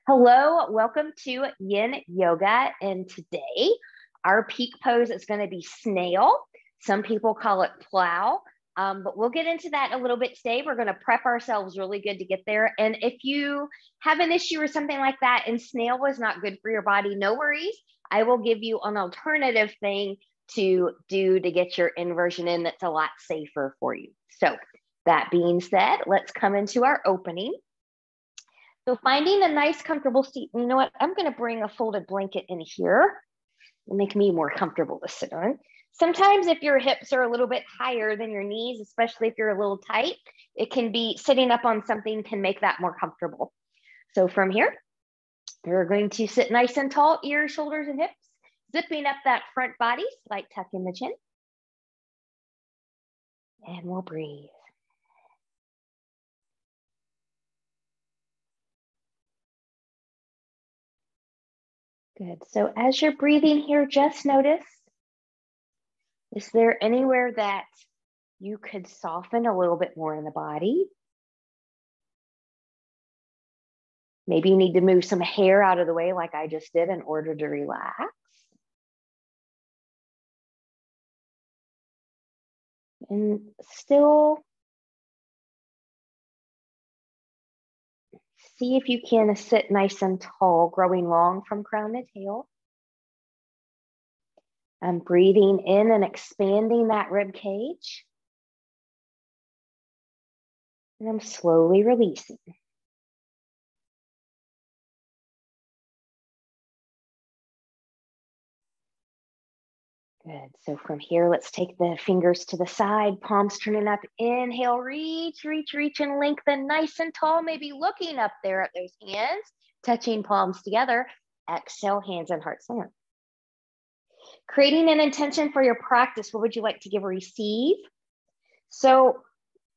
Hello, welcome to Yin Yoga. And today our peak pose is going to be Snail. Some people call it Plow, but we'll get into that a little bit today. We're going to prep ourselves really good to get there. And if you have an issue or something like that and Snail was not good for your body, no worries. I will give you an alternative thing to do to get your inversion in that's a lot safer for you. So that being said, let's come into our opening. So finding a nice comfortable seat, you know what, I'm gonna bring a folded blanket in here and make me more comfortable to sit on. Sometimes if your hips are a little bit higher than your knees, especially if you're a little tight, it can be sitting up on something can make that more comfortable. So from here, you're going to sit nice and tall, ears, shoulders, and hips, zipping up that front body, slight tuck in the chin. And we'll breathe. Good. So as you're breathing here, just notice, is there anywhere that you could soften a little bit more in the body? Maybe you need to move some hair out of the way like I just did in order to relax. And still see if you can sit nice and tall, growing long from crown to tail. I'm breathing in and expanding that rib cage. And I'm slowly releasing. Good. So from here, let's take the fingers to the side, palms turning up. Inhale, reach, reach, reach, and lengthen nice and tall, maybe looking up there at those hands, touching palms together. Exhale, hands and heart center. Creating an intention for your practice. What would you like to give or receive? So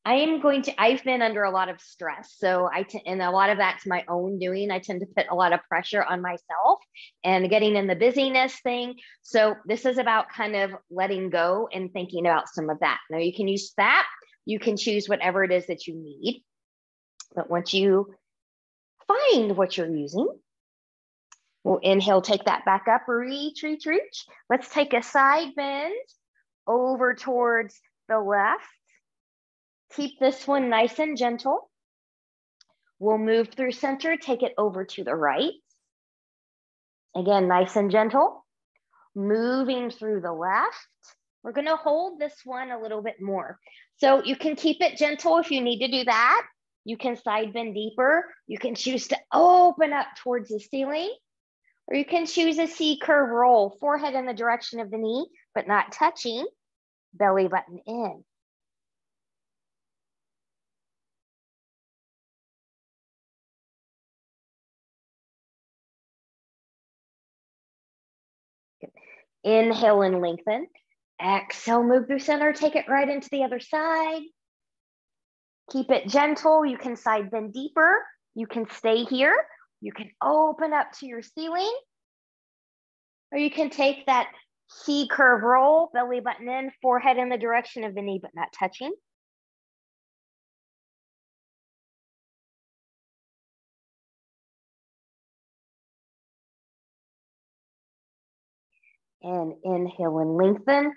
I've been under a lot of stress. So and a lot of that's my own doing. I tend to put a lot of pressure on myself and getting in the busyness thing. So this is about kind of letting go and thinking about some of that. Now you can use that. You can choose whatever it is that you need. But once you find what you're using, we'll inhale, take that back up, reach, reach, reach. Let's take a side bend over towards the left. Keep this one nice and gentle. We'll move through center, take it over to the right. Again, nice and gentle. Moving through the left. We're gonna hold this one a little bit more. So you can keep it gentle if you need to do that. You can side bend deeper. You can choose to open up towards the ceiling, or you can choose a C curve roll, forehead in the direction of the knee, but not touching, belly button in. Inhale and lengthen. Exhale, move through center, take it right into the other side. Keep it gentle. You can side bend deeper. You can stay here. You can open up to your ceiling. Or you can take that C curve roll, belly button in, forehead in the direction of the knee, but not touching. And inhale and lengthen.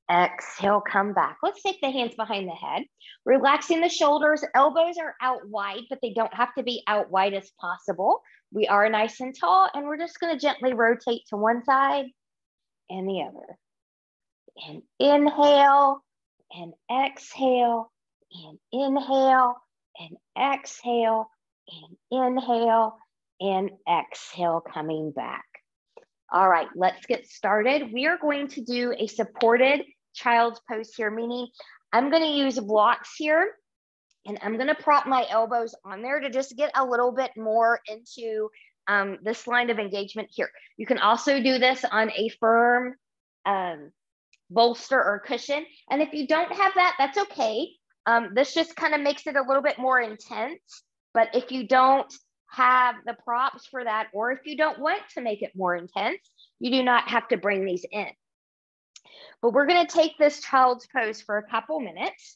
Exhale, come back. Let's take the hands behind the head. Relaxing the shoulders. Elbows are out wide, but they don't have to be out wide as possible. We are nice and tall, and we're just going to gently rotate to one side and the other. And inhale and exhale and inhale and exhale and inhale and exhale, coming back. All right, let's get started. We are going to do a supported child's pose here, meaning I'm going to use blocks here and I'm going to prop my elbows on there to just get a little bit more into this line of engagement here. You can also do this on a firm bolster or cushion. And if you don't have that, that's okay. This just kind of makes it a little bit more intense. But if you don't have the props for that, or if you don't want to make it more intense, you do not have to bring these in. But we're going to take this child's pose for a couple minutes.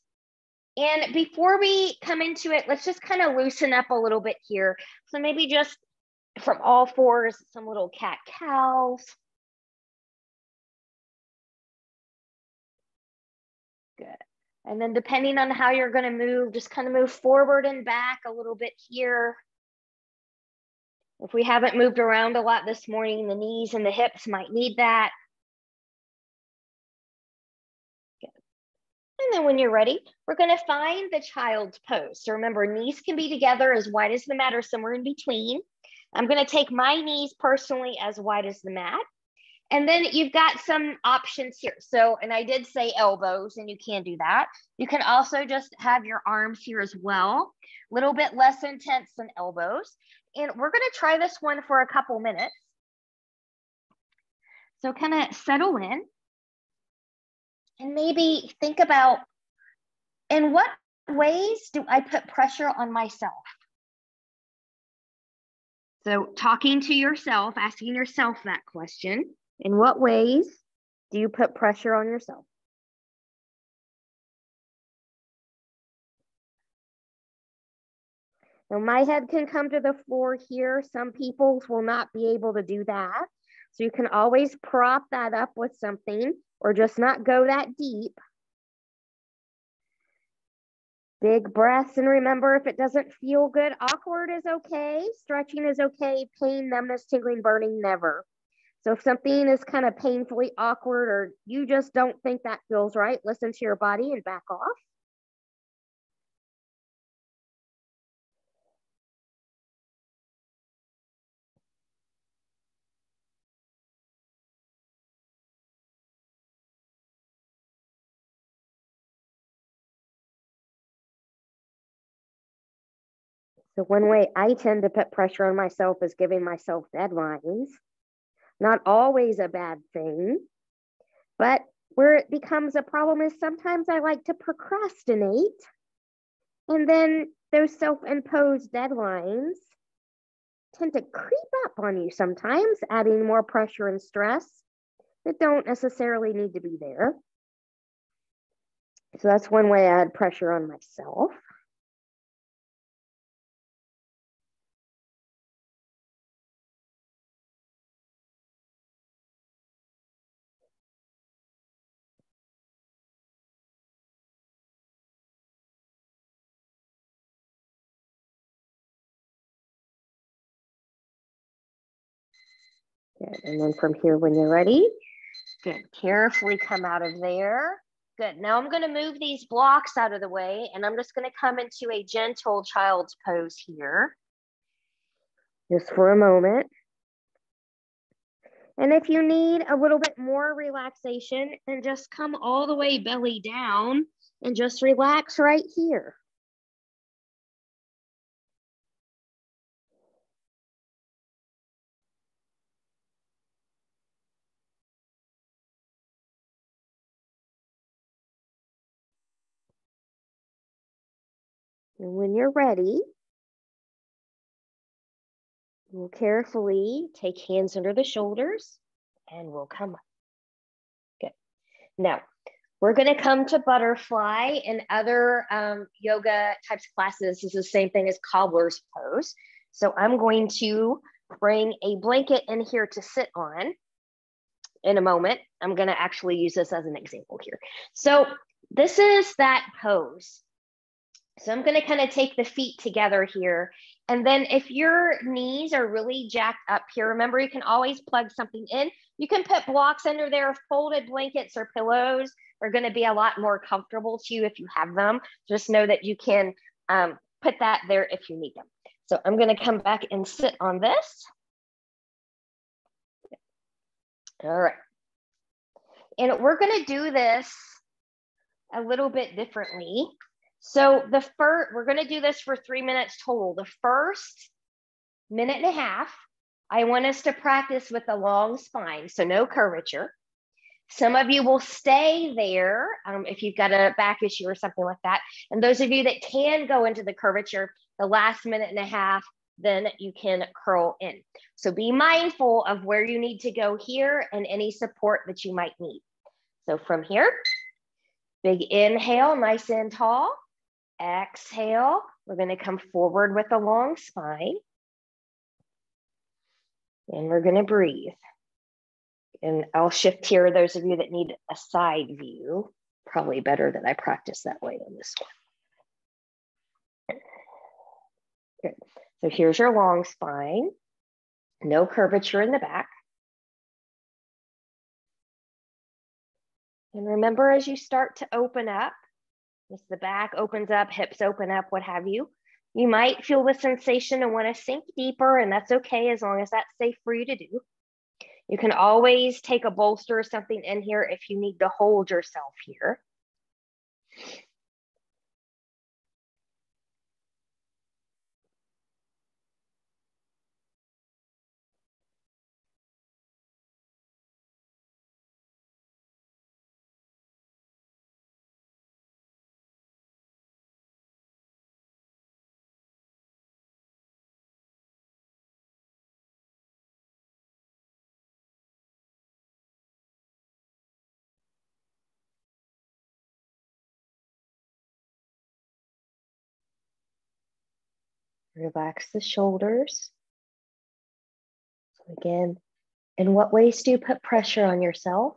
And before we come into it, let's just kind of loosen up a little bit here. So maybe just from all fours, some little cat-cows. Good. And then depending on how you're going to move, just kind of move forward and back a little bit here. If we haven't moved around a lot this morning, the knees and the hips might need that. Good. And then when you're ready, we're going to find the child's pose. So remember, knees can be together as wide as the mat or somewhere in between. I'm going to take my knees personally as wide as the mat. And then you've got some options here. So, and I did say elbows, and you can do that. You can also just have your arms here as well. A little bit less intense than elbows. And we're going to try this one for a couple minutes. So kind of settle in. And maybe think about, in what ways do I put pressure on myself? So talking to yourself, asking yourself that question. In what ways do you put pressure on yourself? Now, my head can come to the floor here. Some people will not be able to do that. So you can always prop that up with something or just not go that deep. Big breaths, and remember, if it doesn't feel good, awkward is okay. Stretching is okay. Pain, numbness, tingling, burning, never. So if something is kind of painfully awkward or you just don't think that feels right, listen to your body and back off. So one way I tend to put pressure on myself is giving myself deadlines. Not always a bad thing, but where it becomes a problem is sometimes I like to procrastinate, and then those self-imposed deadlines tend to creep up on you sometimes, adding more pressure and stress that don't necessarily need to be there. So that's one way I add pressure on myself. Good. And then from here, when you're ready, good. Carefully come out of there. Good. Now I'm going to move these blocks out of the way, and I'm just going to come into a gentle child's pose here. Just for a moment. And if you need a little bit more relaxation, then just come all the way belly down and just relax right here. And when you're ready, we'll carefully take hands under the shoulders and we'll come up. Good. Now, we're going to come to butterfly. And other yoga types of classes is the same thing as cobbler's pose. So I'm going to bring a blanket in here to sit on in a moment. I'm going to actually use this as an example here. So this is that pose. So I'm going to kind of take the feet together here. And then if your knees are really jacked up here, remember, you can always plug something in. You can put blocks under there. Folded blankets or pillows are going to be a lot more comfortable to you if you have them. Just know that you can put that there if you need them. So I'm going to come back and sit on this. All right. And we're going to do this a little bit differently. So we're going to do this for 3 minutes total. The first minute and a half, I want us to practice with a long spine, so no curvature. Some of you will stay there if you've got a back issue or something like that. And those of you that can go into the curvature, the last minute and a half, then you can curl in. So be mindful of where you need to go here and any support that you might need. So from here, big inhale, nice and tall. Exhale, we're going to come forward with a long spine. And we're going to breathe. And I'll shift here. Those of you that need a side view, probably better that I practice that way on this one. Good. So here's your long spine. No curvature in the back. And remember, as you start to open up, as the back opens up, hips open up, what have you, you might feel the sensation and want to sink deeper, and that's okay as long as that's safe for you to do. You can always take a bolster or something in here if you need to hold yourself here. Relax the shoulders. So again, in what ways do you put pressure on yourself?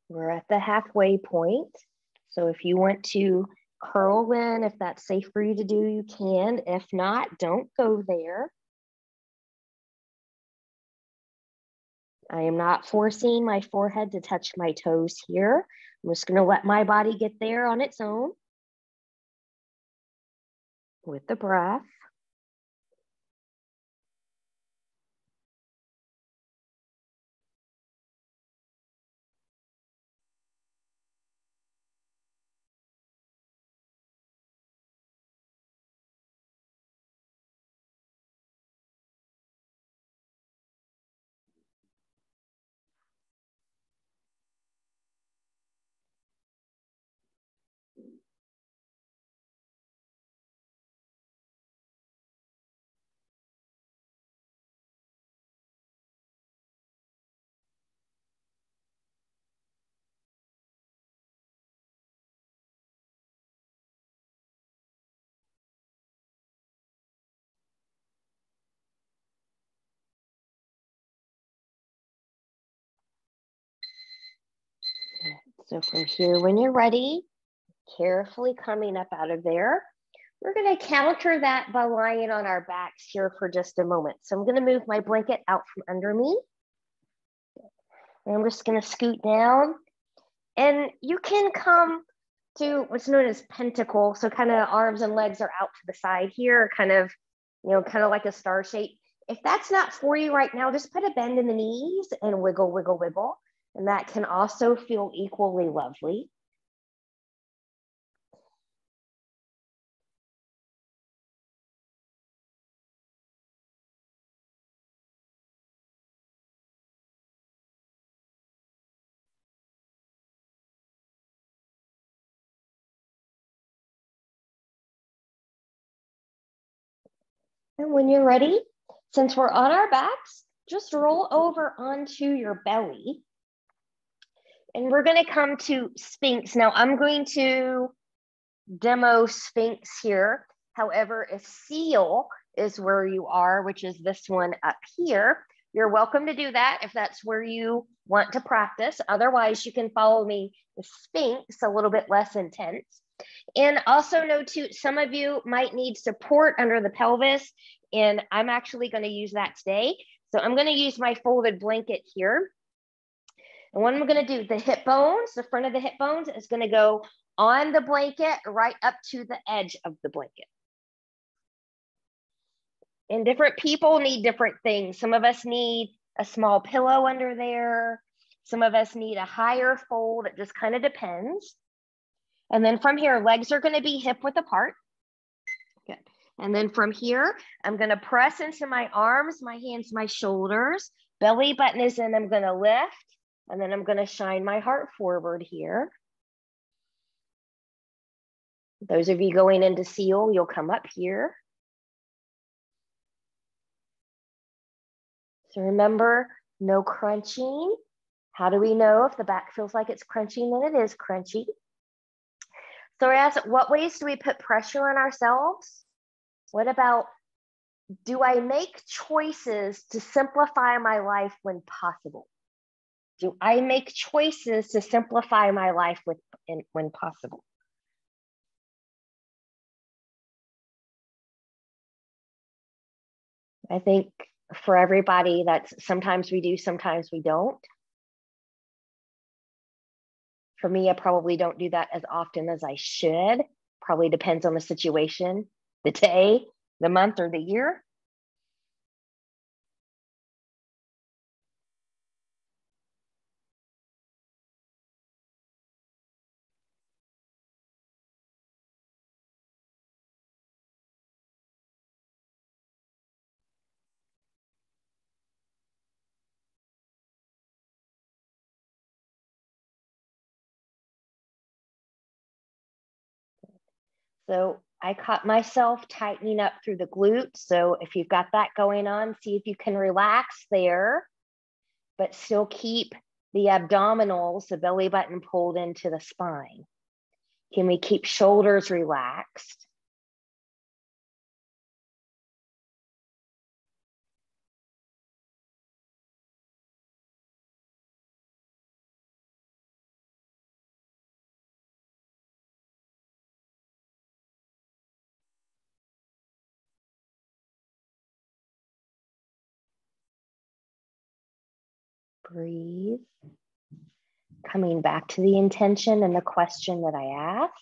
We're at the halfway point. So if you want to curl in, if that's safe for you to do, you can. If not, don't go there. I am not forcing my forehead to touch my toes here. I'm just going to let my body get there on its own with the breath. So from here, when you're ready, carefully coming up out of there, we're going to counter that by lying on our backs here for just a moment. So I'm going to move my blanket out from under me. And I'm just going to scoot down. And you can come to what's known as pentacle. So kind of arms and legs are out to the side here, kind of like a star shape. If that's not for you right now, just put a bend in the knees and wiggle, wiggle, wiggle. And that can also feel equally lovely. And when you're ready, since we're on our backs, just roll over onto your belly. And we're going to come to Sphinx. Now I'm going to demo Sphinx here. However, if Seal is where you are, which is this one up here, you're welcome to do that if that's where you want to practice. Otherwise, you can follow me with Sphinx, a little bit less intense. And also know too, some of you might need support under the pelvis, and I'm actually going to use that today. So I'm going to use my folded blanket here. And what I'm going to do, the hip bones, the front of the hip bones is going to go on the blanket right up to the edge of the blanket. And different people need different things. Some of us need a small pillow under there. Some of us need a higher fold. It just kind of depends. And then from here, legs are going to be hip width apart. Good. And then from here, I'm going to press into my arms, my hands, my shoulders. Belly button is in. I'm going to lift. And then I'm going to shine my heart forward here. Those of you going into Seal, you'll come up here. So remember, no crunching. How do we know if the back feels like it's crunching? Then it is crunchy. So we're asked, what ways do we put pressure on ourselves? What about, do I make choices to simplify my life when possible? Do I make choices to simplify my life when possible? I think for everybody, that's sometimes we do, sometimes we don't. For me, I probably don't do that as often as I should. Probably depends on the situation, the day, the month, or the year. So I caught myself tightening up through the glutes. So if you've got that going on, see if you can relax there, but still keep the abdominals, the belly button pulled into the spine. Can we keep shoulders relaxed? Breathe. Coming back to the intention and the question that I asked.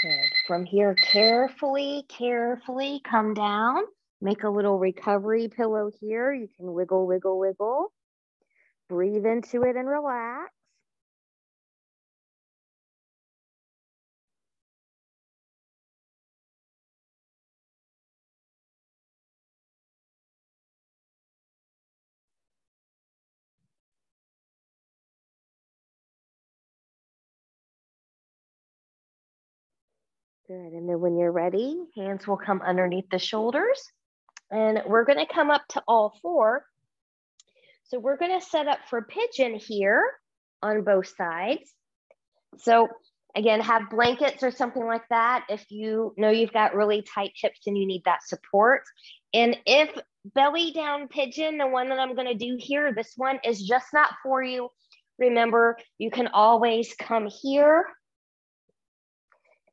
Good. From here, carefully come down. Make a little recovery pillow here. You can wiggle, wiggle, wiggle. Breathe into it and relax. Good. And then when you're ready, hands will come underneath the shoulders. And we're going to come up to all four. So we're going to set up for pigeon here on both sides. So again, have blankets or something like that if you know you've got really tight hips and you need that support. And if belly down pigeon, the one that I'm going to do here, this one is just not for you. Remember, you can always come here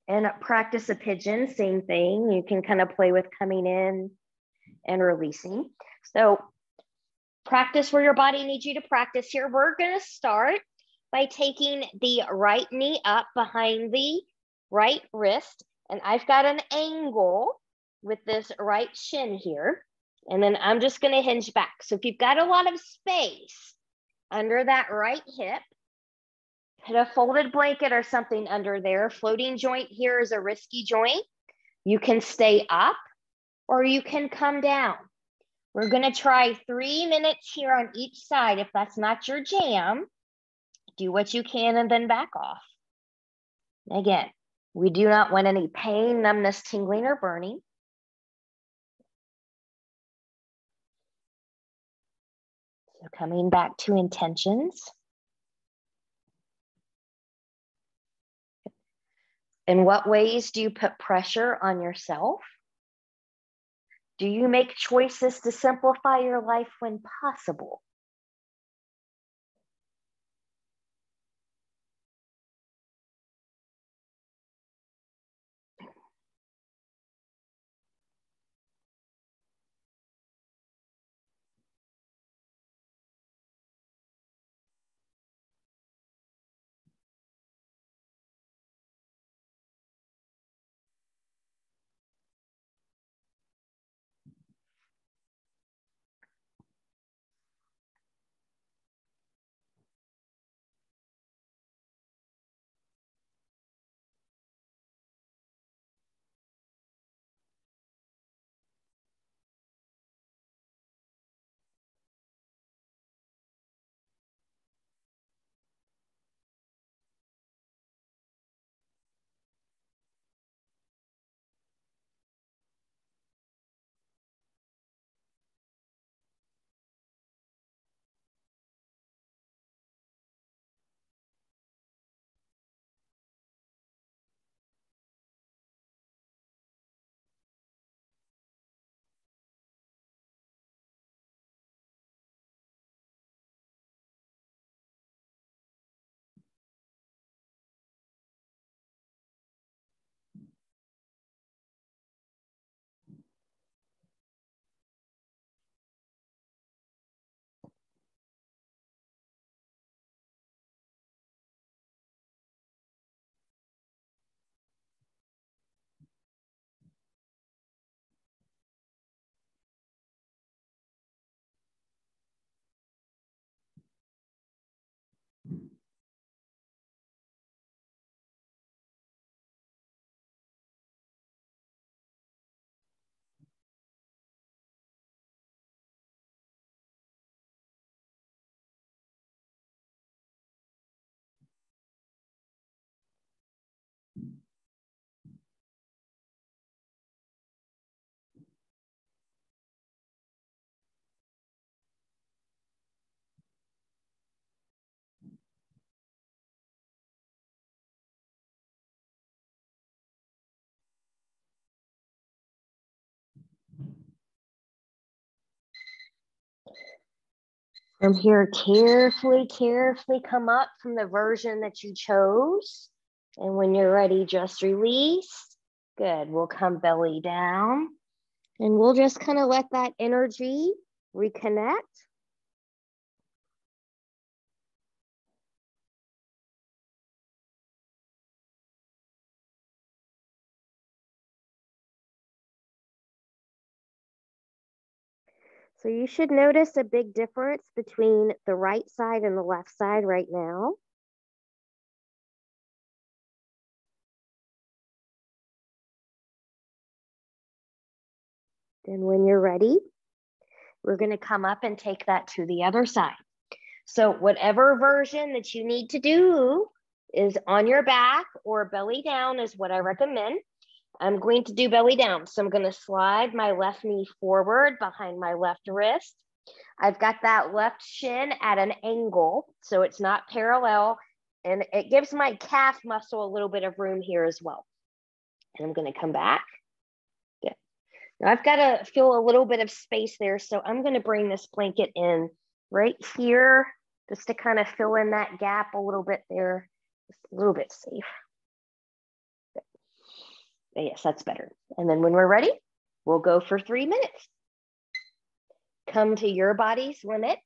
and practice a pigeon, same thing. You can kind of play with coming in and releasing. So practice where your body needs you to practice here. We're going to start by taking the right knee up behind the right wrist. And I've got an angle with this right shin here. And then I'm just going to hinge back. So if you've got a lot of space under that right hip, put a folded blanket or something under there. Floating joint here is a risky joint. You can stay up or you can come down. We're going to try 3 minutes here on each side. If that's not your jam, do what you can and then back off. Again, we do not want any pain, numbness, tingling, or burning. So coming back to intentions. In what ways do you put pressure on yourself? Do you make choices to simplify your life when possible? From here, carefully come up from the version that you chose. And when you're ready, just release. Good. We'll come belly down. And we'll just kind of let that energy reconnect. So you should notice a big difference between the right side and the left side right now. Then when you're ready, we're going to come up and take that to the other side. So whatever version that you need to do is on your back or belly down is what I recommend. I'm going to do belly down. So I'm going to slide my left knee forward behind my left wrist. I've got that left shin at an angle, so it's not parallel, and it gives my calf muscle a little bit of room here as well. And I'm going to come back. Good. Now I've got to feel a little bit of space there, so I'm going to bring this blanket in right here just to kind of fill in that gap a little bit there, just a little bit safe. Good. Yes, that's better. And then when we're ready, we'll go for 3 minutes. Come to your body's limit.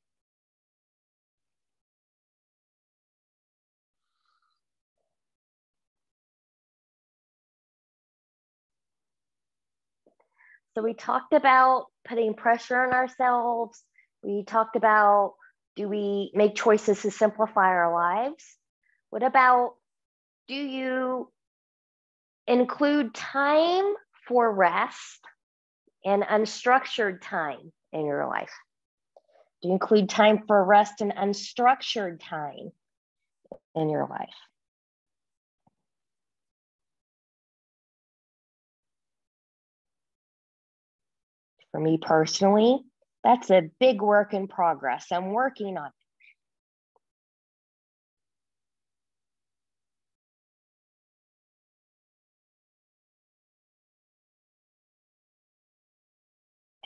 So we talked about putting pressure on ourselves. We talked about, do we make choices to simplify our lives? What about, do you include time for rest and unstructured time in your life? Do you include time for rest and unstructured time in your life? For me personally, that's a big work in progress. I'm working on it.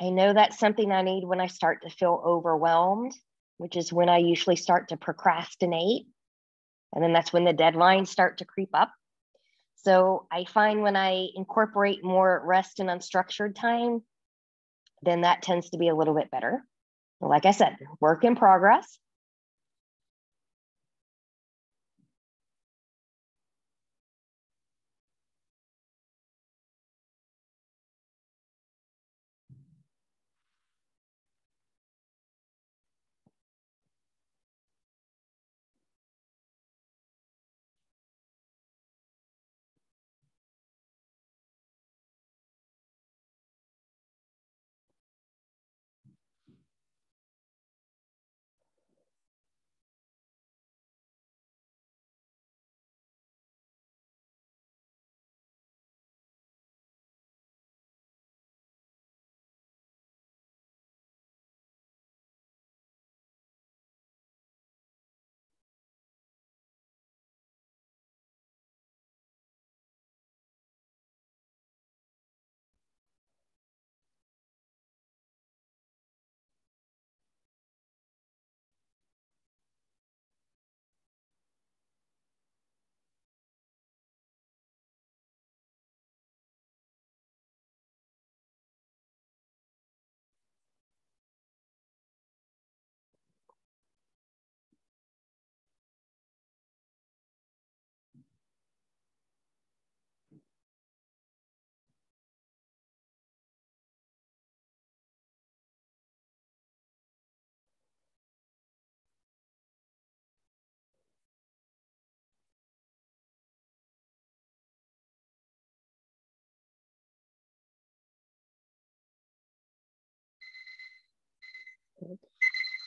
I know that's something I need when I start to feel overwhelmed, which is when I usually start to procrastinate. And then that's when the deadlines start to creep up. So I find when I incorporate more rest and unstructured time, then that tends to be a little bit better. Like I said, work in progress.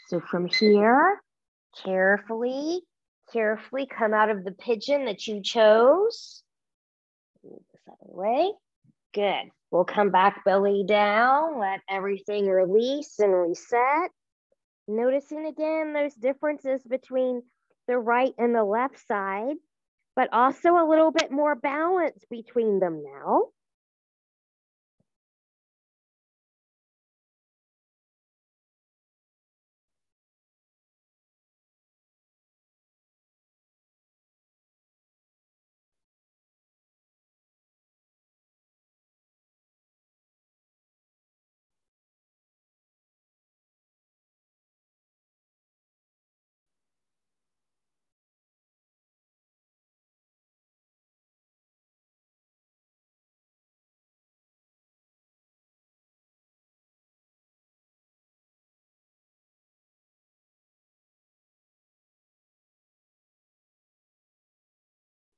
So from here, carefully come out of the pigeon that you chose. Move this out of the way. Good. We'll come back belly down, let everything release and reset. Noticing again those differences between the right and the left side, but also a little bit more balance between them now.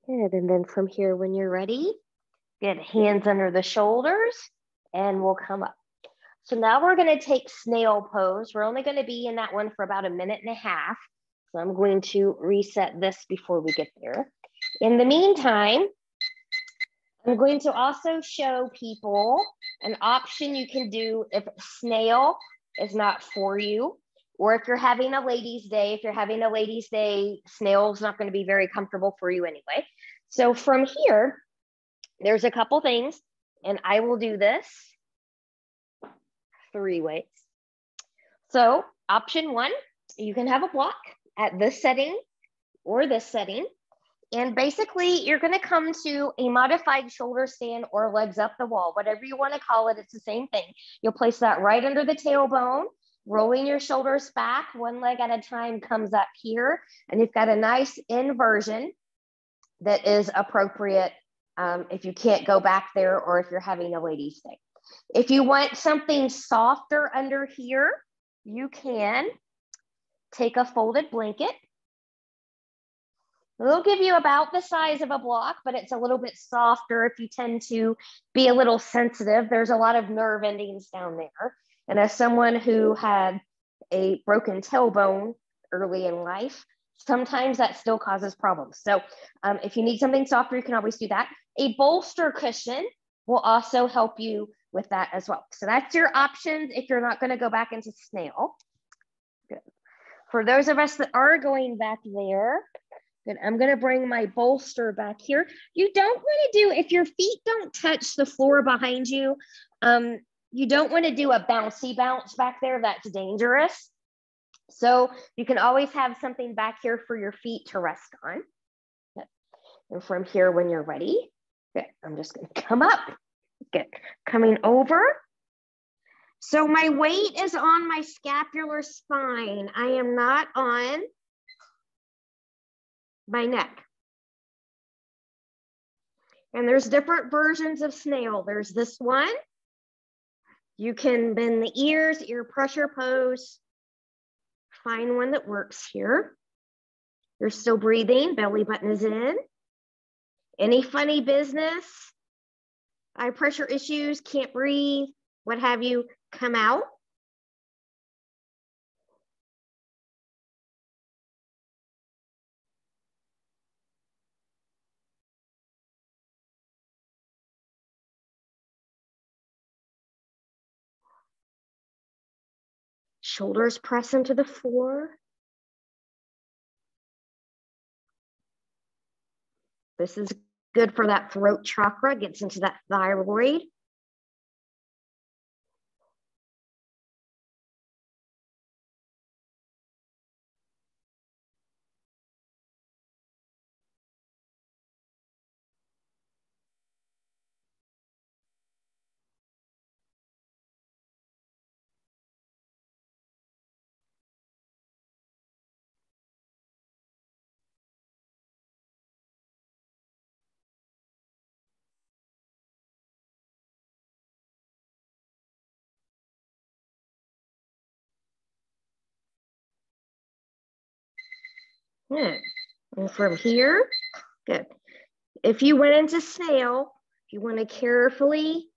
Good, and then from here, when you're ready, get hands under the shoulders and we'll come up. So now we're gonna take snail pose. We're only gonna be in that one for about 1.5 minutes. So I'm going to reset this before we get there. In the meantime, I'm going to also show people an option you can do if snail is not for you, or if you're having a ladies' day. If you're having a ladies' day, snail's not going to be very comfortable for you anyway. So from here, there's a couple things, and I will do this 3 ways. So option 1, you can have a block at this setting or this setting. And basically, you're going to come to a modified shoulder stand or legs up the wall, whatever you want to call it. It's the same thing. You'll place that right under the tailbone, rolling your shoulders back, one leg at a time comes up here. And you've got a nice inversion that is appropriate if you can't go back there or if you're having a ladies' day. If you want something softer under here, you can take a folded blanket. It'll give you about the size of a block, but it's a little bit softer if you tend to be a little sensitive. There's a lot of nerve endings down there. And as someone who had a broken tailbone early in life, sometimes that still causes problems. So if you need something softer, you can always do that. A bolster cushion will also help you with that as well. So that's your options if you're not going to go back into snail. Good. For those of us that are going back there, good. I'm going to bring my bolster back here. You don't want to do, if your feet don't touch the floor behind you, you don't want to do a bouncy bounce back there. That's dangerous. So you can always have something back here for your feet to rest on. Good. And from here, when you're ready, good. I'm just going to come up. Good. Coming over. So my weight is on my scapular spine. I am not on my neck. And there's different versions of snail. There's this one. You can bend the ears, ear pressure pose. Find one that works here. You're still breathing, belly button is in. Any funny business, eye pressure issues, can't breathe, what have you, come out. Shoulders press into the floor. This is good for that throat chakra, gets into that thyroid. And from here, good. If you went into snail, you want to carefully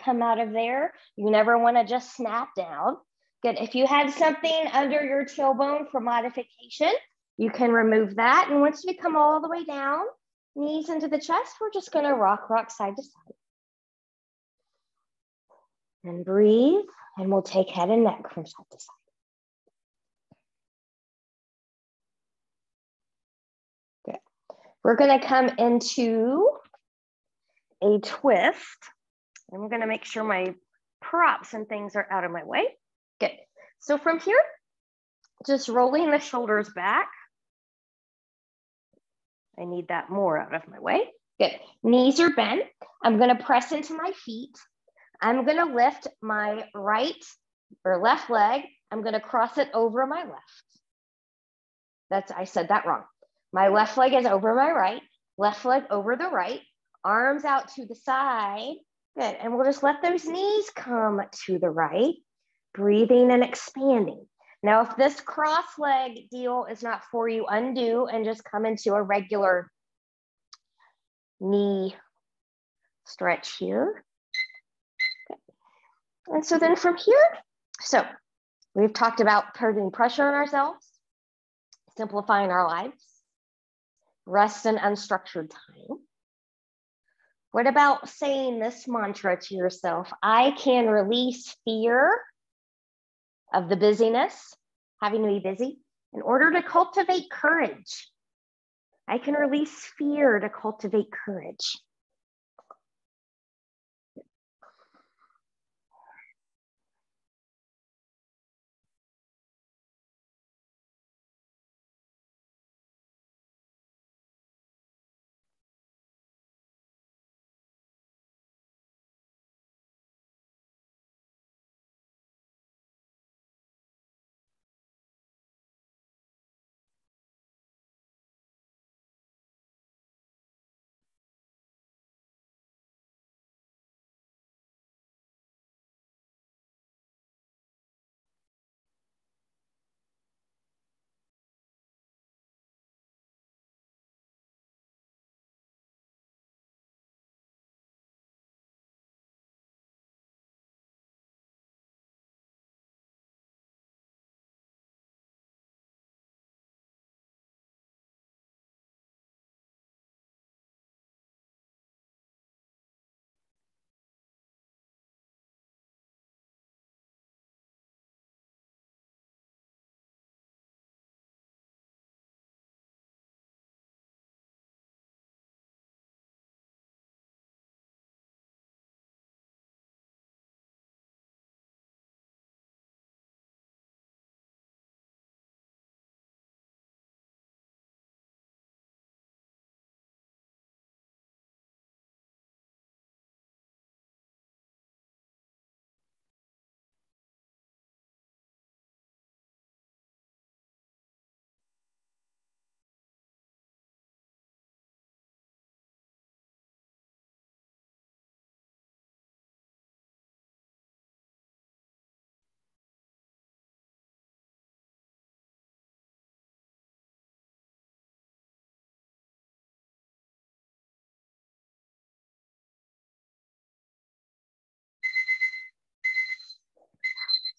come out of there. You never want to just snap down. Good. If you had something under your tailbone for modification, you can remove that. And once you come all the way down, knees into the chest, we're just going to rock side to side. And breathe, and we'll take head and neck from side to side. Good. We're going to come into a twist. I'm going to make sure my props and things are out of my way. Good. So from here, just rolling the shoulders back. I need that more out of my way. Good. Knees are bent. I'm going to press into my feet. I'm going to lift my right or left leg. I'm going to cross it over my left. I said that wrong. My left leg is over my right, left leg over the right, arms out to the side. Good. And we'll just let those knees come to the right, breathing and expanding. Now, if this cross leg deal is not for you, undo and just come into a regular knee stretch here. And so then from here, so we've talked about putting pressure on ourselves, simplifying our lives, rest and unstructured time. What about saying this mantra to yourself? I can release fear of the busyness, having to be busy, in order to cultivate courage. I can release fear to cultivate courage.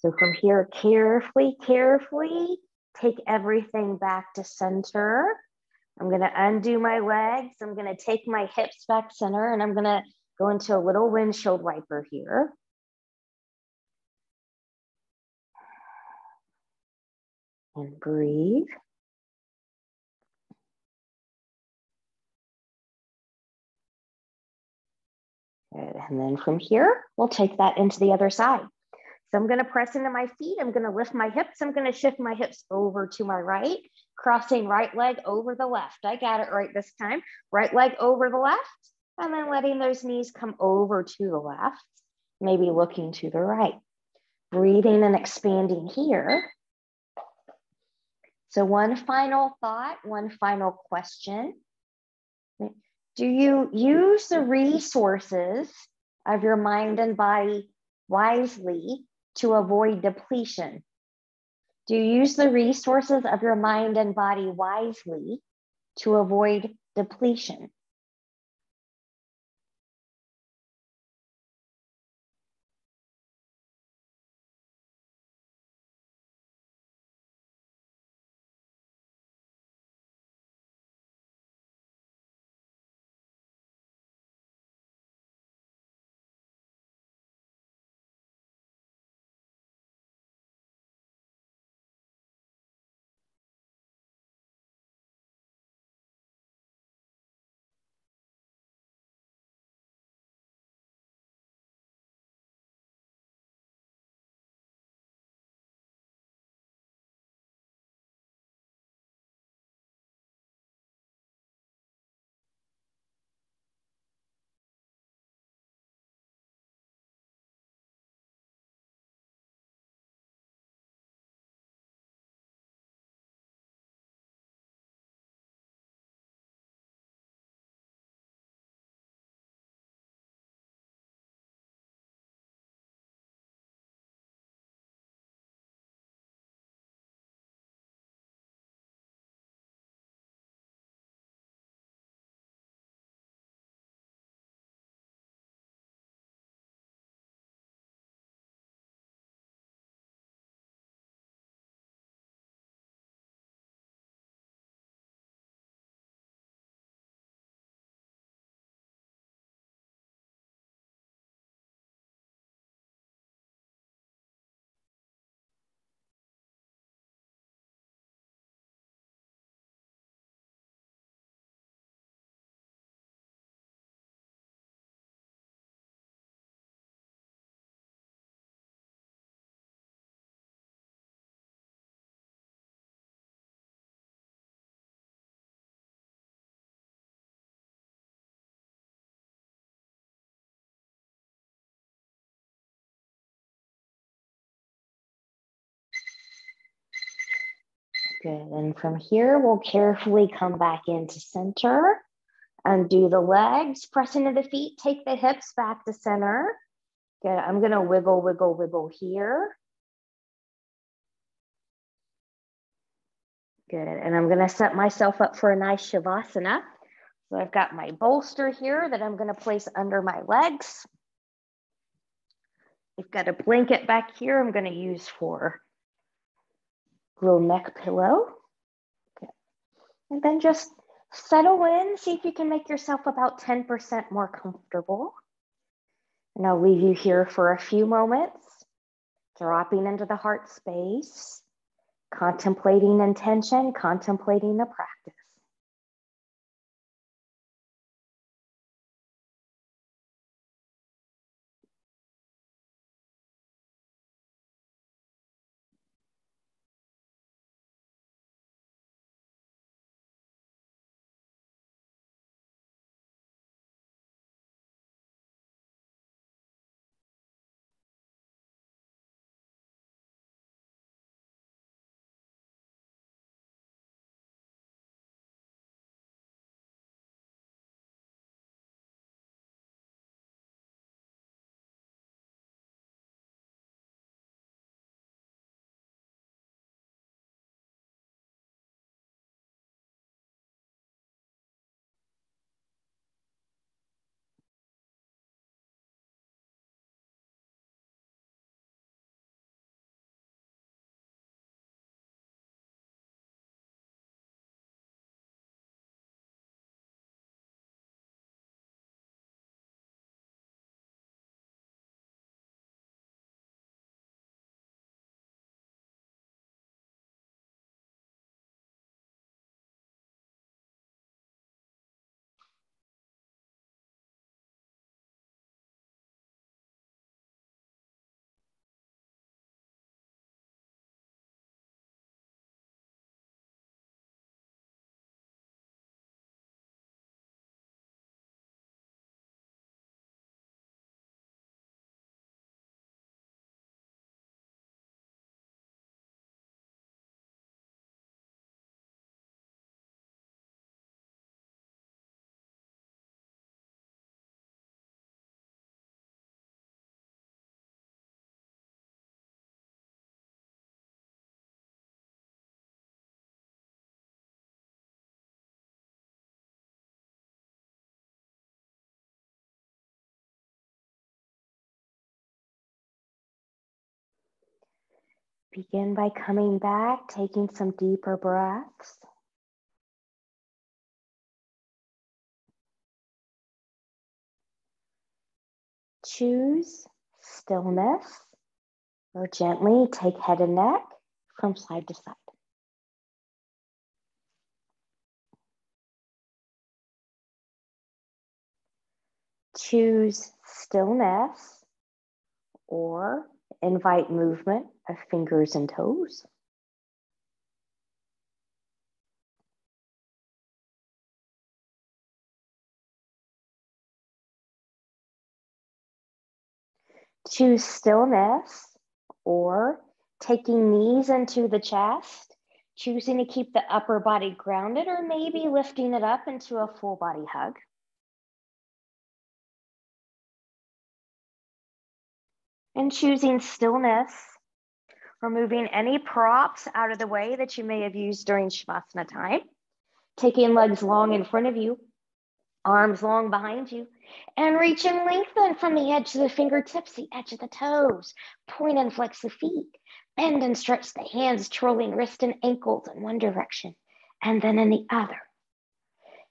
So from here, carefully take everything back to center. I'm gonna undo my legs. I'm gonna take my hips back center, and I'm gonna go into a little windshield wiper here. And breathe. Good. And then from here, we'll take that into the other side. So I'm gonna press into my feet. I'm gonna lift my hips. I'm gonna shift my hips over to my right, crossing right leg over the left. I got it right this time. Right leg over the left, and then letting those knees come over to the left, maybe looking to the right. Breathing and expanding here. So one final thought, one final question. Do you use the resources of your mind and body wisely to avoid depletion? Do you use the resources of your mind and body wisely to avoid depletion? Good, and from here, we'll carefully come back into center. Undo the legs, press into the feet, take the hips back to center. Good, I'm gonna wiggle, wiggle, wiggle here. Good, and I'm gonna set myself up for a nice Shavasana. So I've got my bolster here that I'm gonna place under my legs. I've got a blanket back here I'm gonna use for a little neck pillow. Okay. And then just settle in, see if you can make yourself about 10% more comfortable. And I'll leave you here for a few moments, dropping into the heart space, contemplating intention, contemplating the practice. Begin by coming back, taking some deeper breaths. Choose stillness or gently take head and neck from side to side. Choose stillness or invite movement of fingers and toes. Choose stillness or taking knees into the chest, choosing to keep the upper body grounded or maybe lifting it up into a full body hug. And choosing stillness, removing any props out of the way that you may have used during Shavasana time, taking legs long in front of you, arms long behind you, and reach and lengthen from the edge of the fingertips, the edge of the toes. Point and flex the feet. Bend and stretch the hands, twirling wrist and ankles in one direction, and then in the other.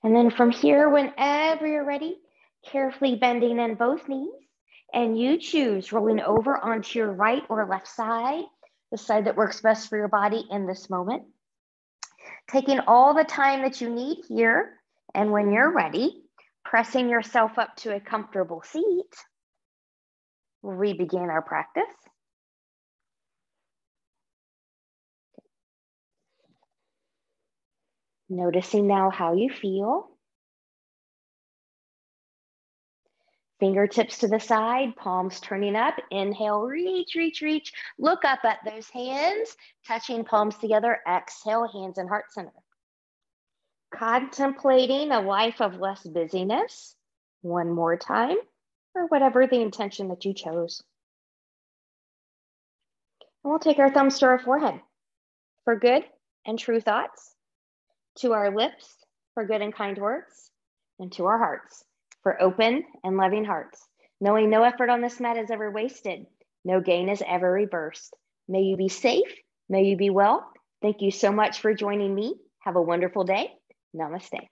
And then from here, whenever you're ready, carefully bending in both knees, and you choose rolling over onto your right or left side, the side that works best for your body in this moment. Taking all the time that you need here, and when you're ready, pressing yourself up to a comfortable seat, we begin our practice. Noticing now how you feel. Fingertips to the side, palms turning up. Inhale, reach, reach, reach. Look up at those hands, touching palms together. Exhale, hands in heart center. Contemplating a life of less busyness. One more time, or whatever the intention that you chose. And we'll take our thumbs to our forehead for good and true thoughts, to our lips for good and kind words, and to our hearts for open and loving hearts, knowing no effort on this mat is ever wasted, no gain is ever reversed. May you be safe, may you be well. Thank you so much for joining me. Have a wonderful day. Namaste.